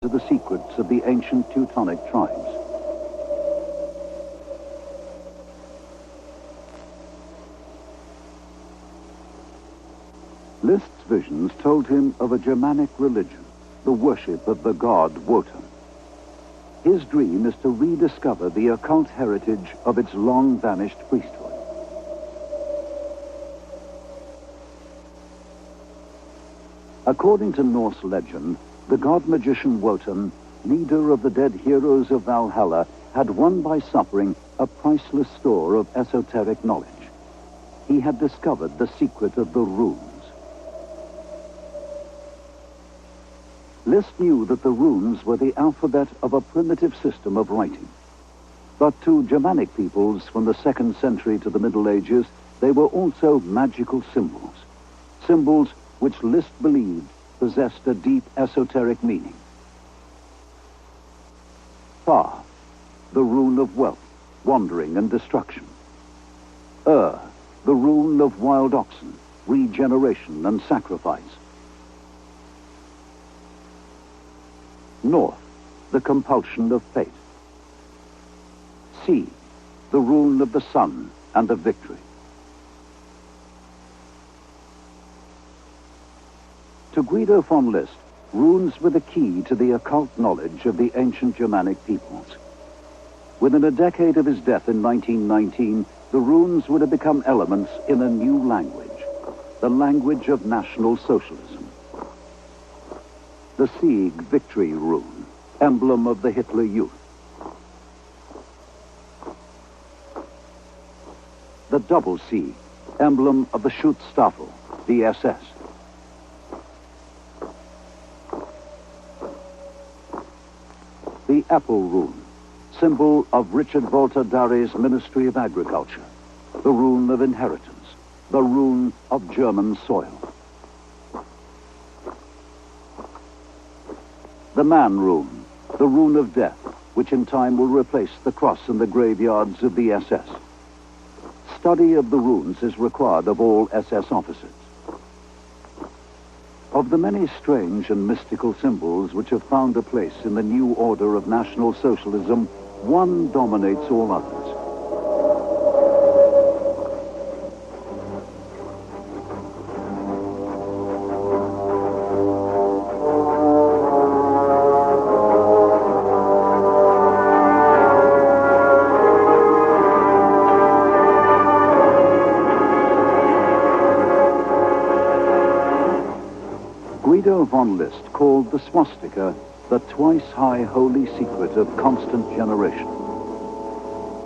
to the secrets of the ancient Teutonic tribes. Liszt's visions told him of a Germanic religion, the worship of the god Wotan. His dream is to rediscover the occult heritage of its long-vanished priesthood. According to Norse legend, the god-magician Wotan, leader of the dead heroes of Valhalla, had won by suffering a priceless store of esoteric knowledge. He had discovered the secret of the runes. Liszt knew that the runes were the alphabet of a primitive system of writing. But to Germanic peoples from the 2nd century to the Middle Ages, they were also magical symbols. Symbols which Liszt believed possessed a deep esoteric meaning. Thar, the rune of wealth, wandering and destruction. The rune of wild oxen, regeneration and sacrifice. North, the compulsion of fate. Sea, the rune of the sun and of victory. To Guido von Liszt, runes were the key to the occult knowledge of the ancient Germanic peoples. Within a decade of his death in 1919, the runes would have become elements in a new language, the language of National Socialism. The Sieg victory rune, emblem of the Hitler Youth. The double Sieg, emblem of the Schutzstaffel, the SS. The apple rune, symbol of Richard Volta Dare's Ministry of Agriculture, the rune of inheritance, the rune of German soil. The man rune, the rune of death, which in time will replace the cross in the graveyards of the SS. Study of the runes is required of all SS officers. Of the many strange and mystical symbols which have found a place in the new order of National Socialism, one dominates all others. Guido von Liszt called the swastika the twice-high holy secret of constant generation.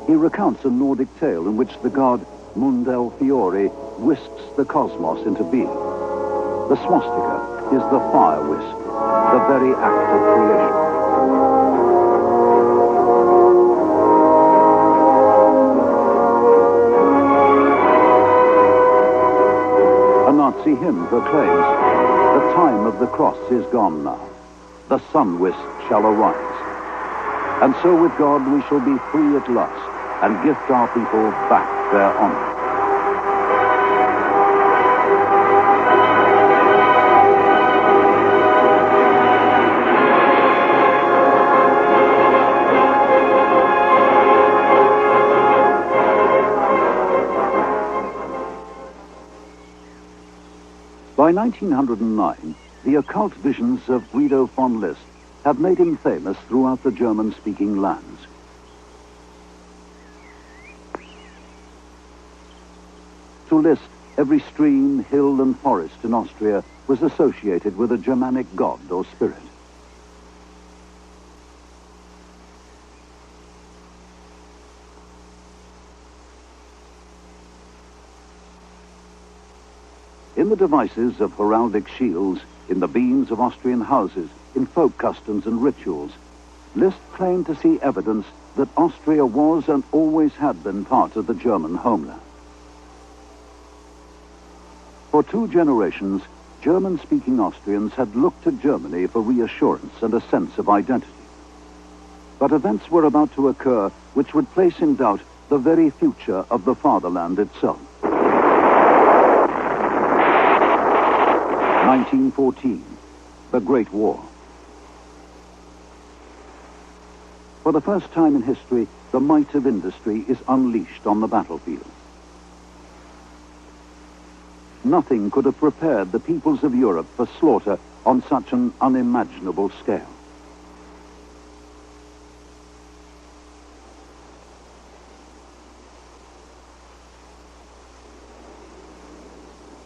He recounts a Nordic tale in which the god Mundel Fiore whisks the cosmos into being. The swastika is the fire whisk, the very act of creation. A Nazi hymn proclaims, "The time of the cross is gone now. The sun whisk shall arise. And so with God we shall be free at last and gift our people back their honor." By 1909, the occult visions of Guido von Liszt have made him famous throughout the German-speaking lands. To Liszt, every stream, hill, and forest in Austria was associated with a Germanic god or spirit. In the devices of heraldic shields, in the beams of Austrian houses, in folk customs and rituals, Liszt claimed to see evidence that Austria was and always had been part of the German homeland. For 2 generations, German-speaking Austrians had looked to Germany for reassurance and a sense of identity. But events were about to occur which would place in doubt the very future of the fatherland itself. 1914, the Great War. For the first time in history, the might of industry is unleashed on the battlefield. Nothing could have prepared the peoples of Europe for slaughter on such an unimaginable scale.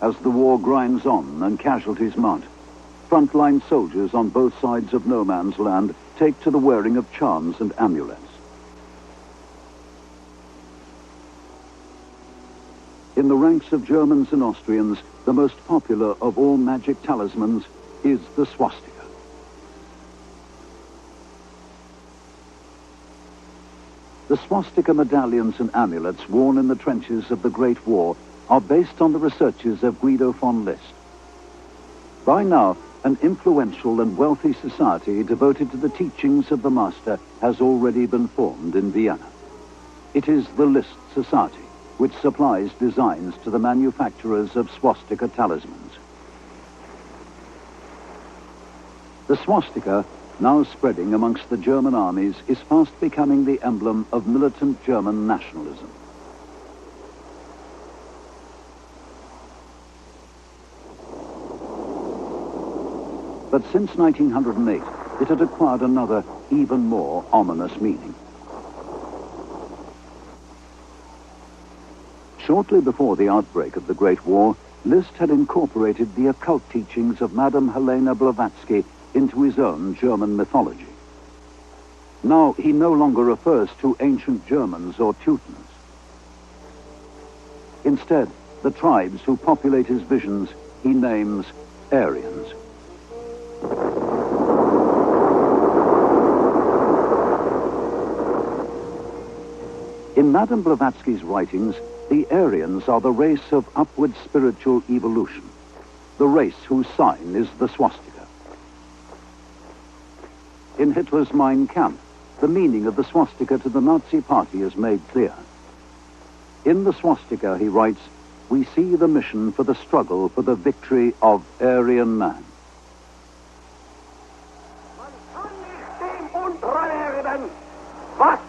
As the war grinds on and casualties mount, frontline soldiers on both sides of no man's land take to the wearing of charms and amulets. In the ranks of Germans and Austrians, the most popular of all magic talismans is the swastika. The swastika medallions and amulets worn in the trenches of the Great War are based on the researches of Guido von List. By now, an influential and wealthy society devoted to the teachings of the master has already been formed in Vienna. It is the List Society, which supplies designs to the manufacturers of swastika talismans. The swastika, now spreading amongst the German armies, is fast becoming the emblem of militant German nationalism. But since 1908, it had acquired another, even more ominous meaning. Shortly before the outbreak of the Great War, List had incorporated the occult teachings of Madame Helena Blavatsky into his own German mythology. Now he no longer refers to ancient Germans or Teutons. Instead, the tribes who populate his visions he names Aryans. In Madame Blavatsky's writings, the Aryans are the race of upward spiritual evolution, the race whose sign is the swastika. In Hitler's Mein Kampf, the meaning of the swastika to the Nazi party is made clear. In the swastika, he writes, we see the mission for the struggle for the victory of Aryan man. Was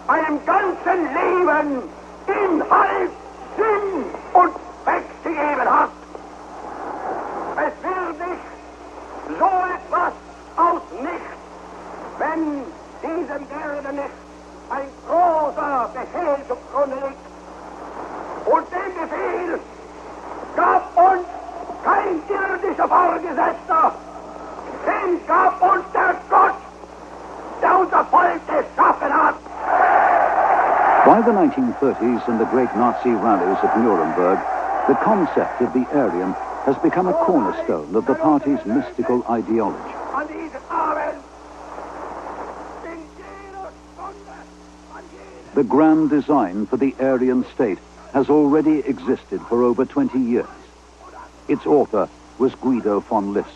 einem ganzen Leben Inhalt, Sinn und Zweck gegeben hat. Es wird nicht so etwas aus nichts, wenn diesem Erde nicht ein großer Befehl zugrunde liegt. Und den Befehl gab uns kein irdischer Vorgesetzter, den gab uns der Gott, der unser Volk geschaffen hat. By the 1930s and the great Nazi rallies at Nuremberg, the concept of the Aryan has become a cornerstone of the party's mystical ideology. The grand design for the Aryan state has already existed for over 20 years. Its author was Guido von List.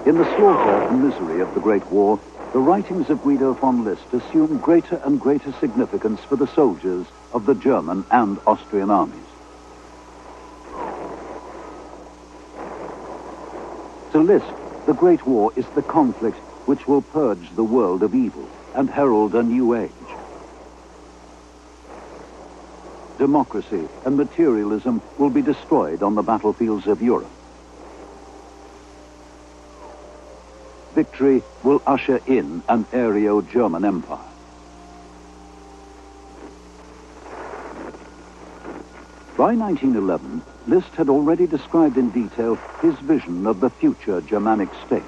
In the slaughter and misery of the Great War, the writings of Guido von List assume greater and greater significance for the soldiers of the German and Austrian armies. To List, the Great War is the conflict which will purge the world of evil and herald a new age. Democracy and materialism will be destroyed on the battlefields of Europe. Victory will usher in an Aryo-German empire. By 1911, List had already described in detail his vision of the future Germanic state.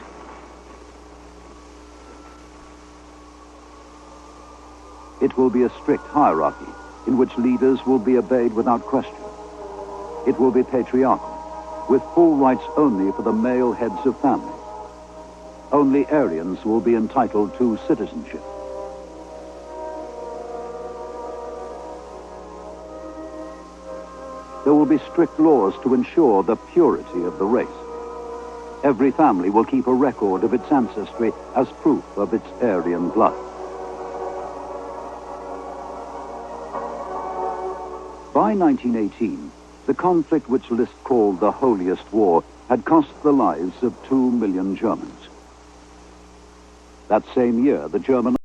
It will be a strict hierarchy in which leaders will be obeyed without question. It will be patriarchal, with full rights only for the male heads of families. Only Aryans will be entitled to citizenship. There will be strict laws to ensure the purity of the race. Every family will keep a record of its ancestry as proof of its Aryan blood. By 1918, the conflict which Liszt called the holiest war had cost the lives of 2 million Germans. That same year, the German